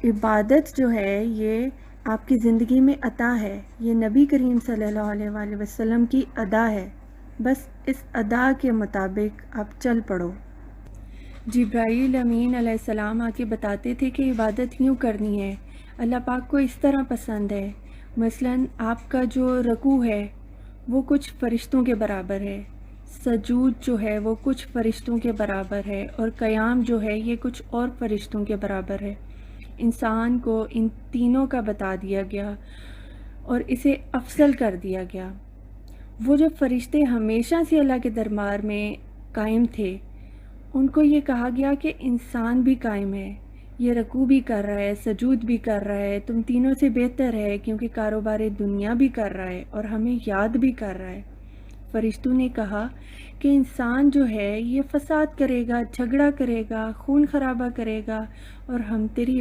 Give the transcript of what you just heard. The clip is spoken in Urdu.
عبادت جو ہے یہ آپ کی زندگی میں عطا ہے، یہ نبی کریم صلی اللہ علیہ وآلہ وسلم کی ادا ہے، بس اس ادا کے مطابق آپ چل پڑو۔ جبرائیل امین علیہ السلام آ کے بتاتے تھے کہ عبادت یوں کرنی ہے، اللہ پاک کو اس طرح پسند ہے۔ مثلاً آپ کا جو رکوع ہے وہ کچھ فرشتوں کے برابر ہے، سجود جو ہے وہ کچھ فرشتوں کے برابر ہے، اور قیام جو ہے یہ کچھ اور فرشتوں کے برابر ہے۔ انسان کو ان تینوں کا بتا دیا گیا اور اسے افضل کر دیا گیا۔ وہ جو فرشتے ہمیشہ سے اللہ کے دربار میں قائم تھے ان کو یہ کہا گیا کہ انسان بھی قائم ہے، یہ رکوع بھی کر رہا ہے، سجود بھی کر رہا ہے، تم تینوں سے بہتر ہے کیونکہ کاروبار دنیا بھی کر رہا ہے اور ہمیں یاد بھی کر رہا ہے۔ فرشتوں نے کہا کہ انسان جو ہے یہ فساد کرے گا، جھگڑا کرے گا، خون خرابہ کرے گا، اور ہم تیری